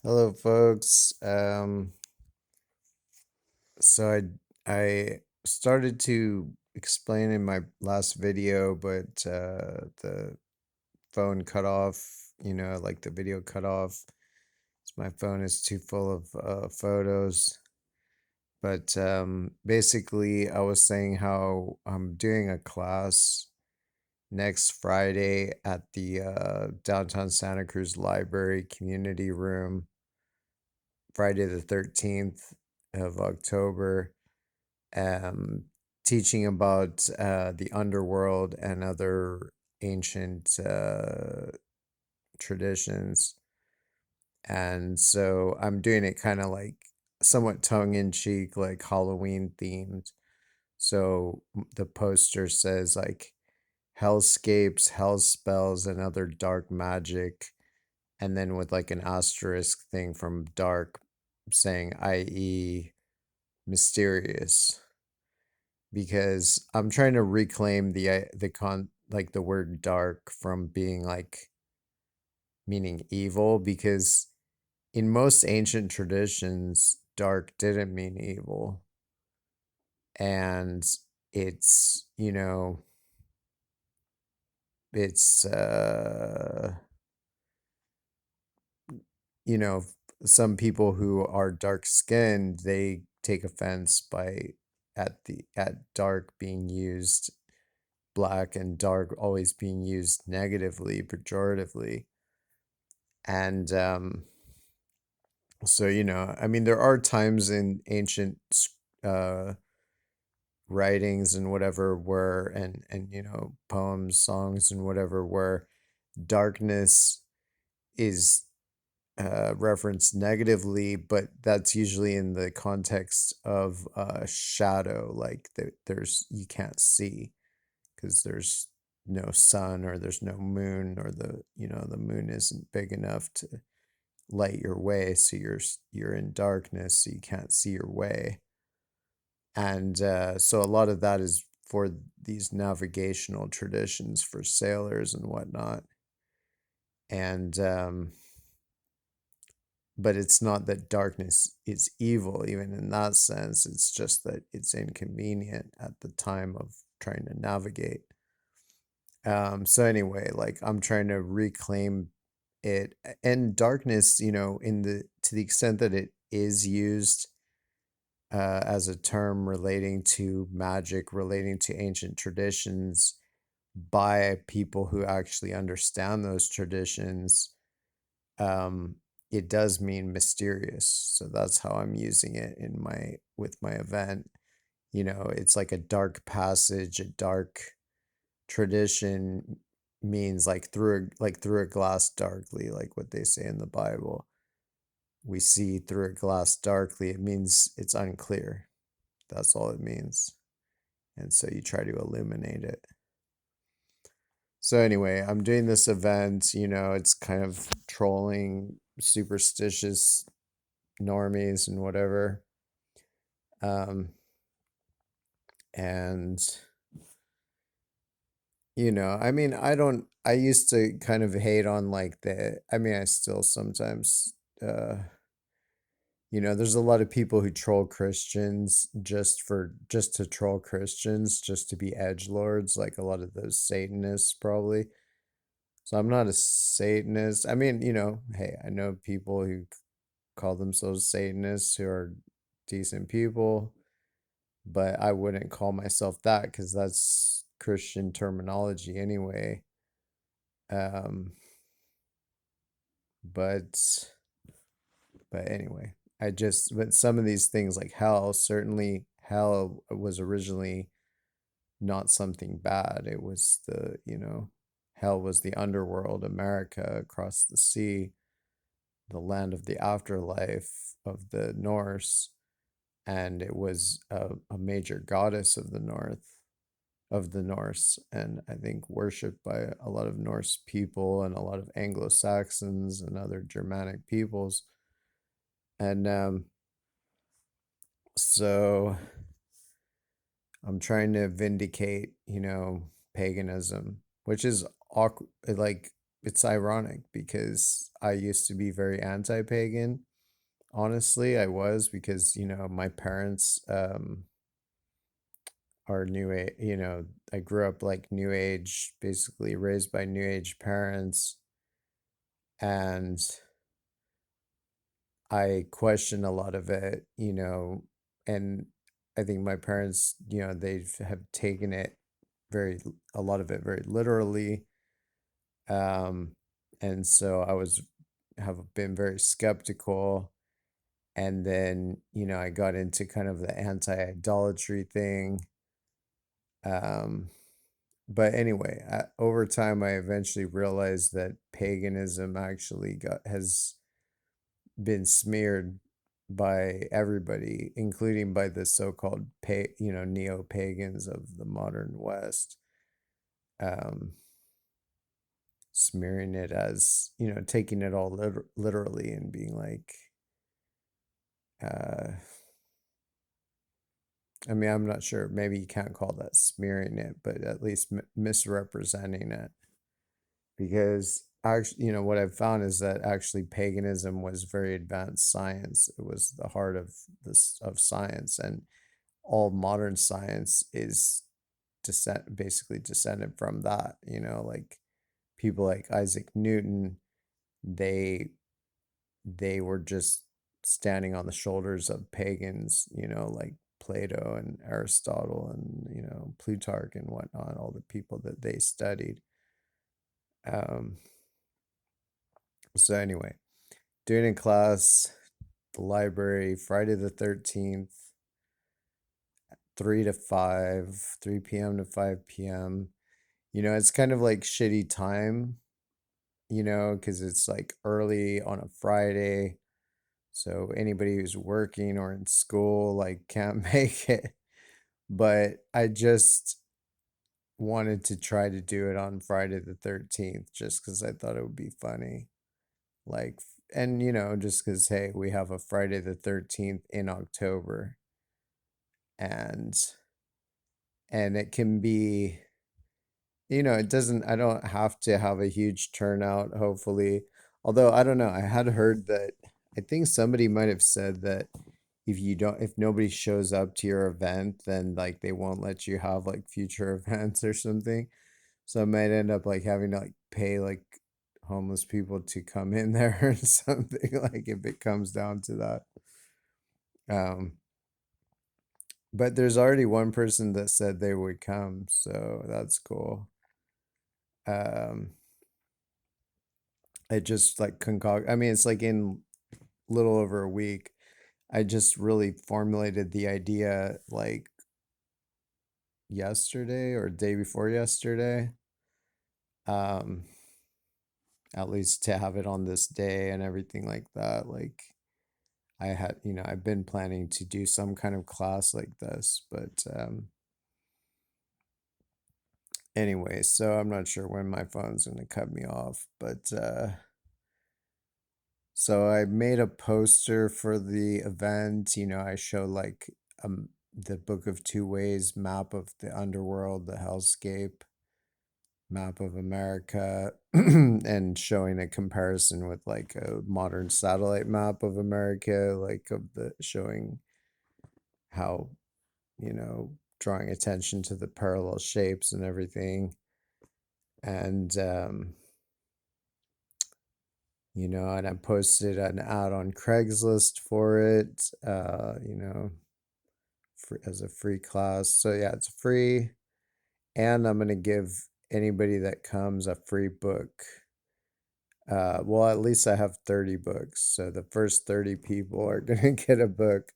Hello, folks. So I started to explain in my last video, but the phone cut off. Like the video cut off. My phone is too full of photos. But basically, I was saying how I'm doing a class next Friday at the downtown Santa Cruz Library Community Room, Friday the 13th of October, um, teaching about the underworld and other ancient traditions. And so I'm doing it kind of like somewhat tongue in cheek, like Halloween themed. So the poster says like hellscapes, hell spells, and other dark magic. And then with like an asterisk thing from dark saying, i.e., mysterious, because I'm trying to reclaim the con like the word dark from being like meaning evil, because in most ancient traditions dark didn't mean evil. And it's it's you know some people who are dark skinned, they take offense by at dark being used, black and dark always being used negatively, pejoratively. And so, I mean, there are times in ancient uh, writings and whatever where, and, poems, songs, and whatever, where darkness is referenced negatively, but that's usually in the context of shadow, like there's, you can't see because there's no sun, or there's no moon, or the moon isn't big enough to light your way, so you're in darkness, so you can't see your way. And so a lot of that is for these navigational traditions for sailors and whatnot. And but it's not that darkness is evil, even in that sense. It's just that it's inconvenient at the time of trying to navigate. So anyway, like I'm trying to reclaim it. And darkness, in the to the extent that it is used as a term relating to magic, relating to ancient traditions by people who actually understand those traditions, um, it does mean mysterious. So that's how I'm using it in my with my event. It's like a dark passage, a dark tradition means like through a glass darkly, like what they say in the Bible. We see through a glass darkly. It means it's unclear. That's all it means. And so you try to illuminate it. So anyway, I'm doing this event, it's kind of trolling superstitious normies and whatever. Um, and I mean, I used to kind of hate on like I mean, I still sometimes, there's a lot of people who troll Christians just to troll Christians, just to be edge lords, like a lot of those Satanists probably. So I'm not a Satanist. I mean, hey, I know people who call themselves Satanists who are decent people, but I wouldn't call myself that because that's Christian terminology anyway. Um, but anyway, but some of these things like hell, certainly hell was originally not something bad. It was hell was the underworld, America across the sea, the land of the afterlife of the Norse, and it was a major goddess of the Norse, and I think worshipped by a lot of Norse people and a lot of Anglo-Saxons and other Germanic peoples. And so I'm trying to vindicate, paganism, which is awkward, like it's ironic because I used to be very anti-pagan. Honestly, I was because, my parents are new age, I grew up like new age, basically raised by new age parents, and I question a lot of it, and I think my parents, they have taken it a lot of it very literally. Um, and so have been very skeptical. And then, I got into kind of the anti-idolatry thing. Um, but anyway, over time, I eventually realized that paganism actually has been smeared by everybody, including by the so-called neo-pagans of the modern West, um, smearing it as, taking it all literally and being like, uh, I mean, I'm not sure. Maybe you can't call that smearing it, but at least misrepresenting it. Because actually, what I've found is that actually paganism was very advanced science. It was the heart of science, and all modern science is basically descended from that. Like people like Isaac Newton, they they were just standing on the shoulders of pagans, like Plato and Aristotle and, Plutarch and whatnot, all the people that they studied. Um, so anyway, doing a class, the library, Friday the 13th, 3 to 5, 3 p.m. to 5 p.m. It's kind of like shitty time, because it's like early on a Friday. So anybody who's working or in school like can't make it. But I just wanted to try to do it on Friday the 13th just because I thought it would be funny. Like, and just because, hey, we have a Friday the 13th in October, and it can be, it doesn't, I don't have to have a huge turnout, hopefully. Although, I don't know, I had heard that, I think somebody might have said that if nobody shows up to your event, then like they won't let you have like future events or something. So I might end up like having to like pay like homeless people to come in there or something, like if it comes down to that. Um, but there's already one person that said they would come, so that's cool. Um, I just like I mean, it's like in little over a week. I just really formulated the idea like yesterday or day before yesterday. Um, at least to have it on this day and everything like that. Like I've been planning to do some kind of class like this, but anyway, so I'm not sure when my phone's gonna cut me off, but so I made a poster for the event. I show like the Book of Two Ways map of the underworld, the hellscape map of America, and showing a comparison with like a modern satellite map of America, like of the showing how, drawing attention to the parallel shapes and everything. And and I posted an ad on Craigslist for it, as a free class. So yeah, it's free, and I'm gonna give anybody that comes a free book. Well, at least I have 30 books, so the first 30 people are gonna get a book.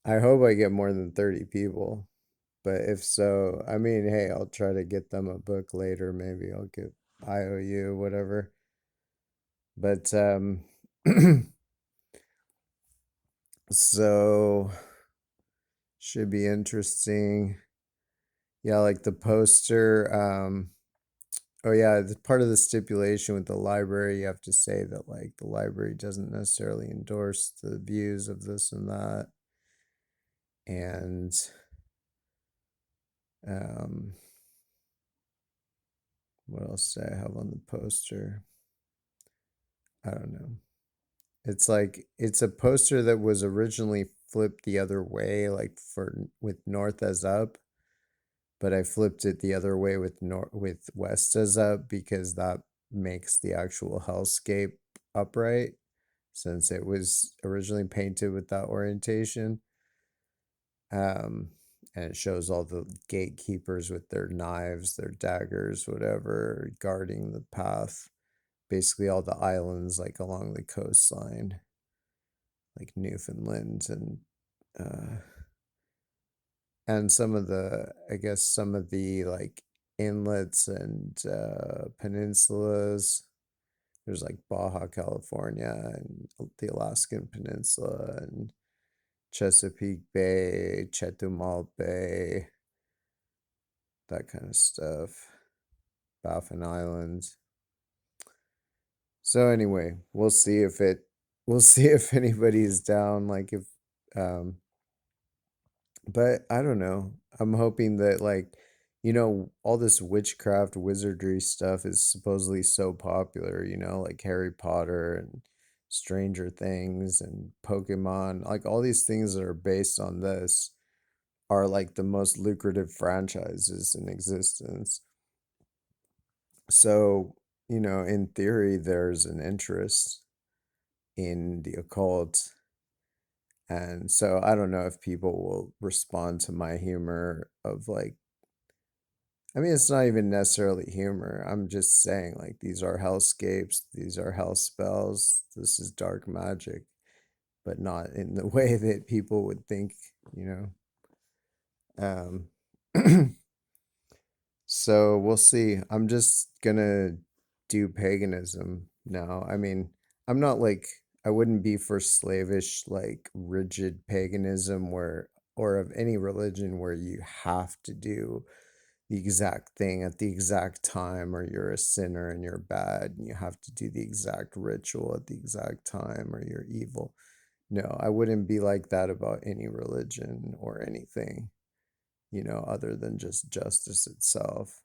I hope I get more than 30 people, but if so, I mean, hey, I'll try to get them a book later. Maybe I'll get IOU, whatever. But so should be interesting. Yeah, like the poster. Oh yeah, the part of the stipulation with the library, you have to say that like the library doesn't necessarily endorse the views of this and that. And um What else do I have on the poster? I don't know. It's like it's a poster that was originally flipped the other way, like for with north as up, but I flipped it the other way with west as up because that makes the actual hellscape upright since it was originally painted with that orientation. Um, and it shows all the gatekeepers with their knives, their daggers, whatever, guarding the path. Basically, all the islands like along the coastline, like Newfoundland uh, and some of the, I guess, some of the like inlets and peninsulas. There's like Baja California and the Alaskan Peninsula and Chesapeake Bay, Chetumal Bay, that kind of stuff. Baffin Islands. So anyway, we'll see if anybody's down, like if um but I don't know. I'm hoping that like all this witchcraft wizardry stuff is supposedly so popular, like Harry Potter and Stranger Things and Pokemon, like all these things that are based on this are like the most lucrative franchises in existence. So, in theory, there's an interest in the occult. And so I don't know if people will respond to my humor of like, I mean, it's not even necessarily humor. I'm just saying, like, these are hellscapes, these are hell spells, this is dark magic, but not in the way that people would think, you know. Um, So we'll see. I'm just gonna do paganism now. I mean, I'm not like I wouldn't be for slavish, like rigid paganism or of any religion where you have to do the exact thing at the exact time or you're a sinner and you're bad and you have to do the exact ritual at the exact time or you're evil. No, I wouldn't be like that about any religion or anything, other than just justice itself.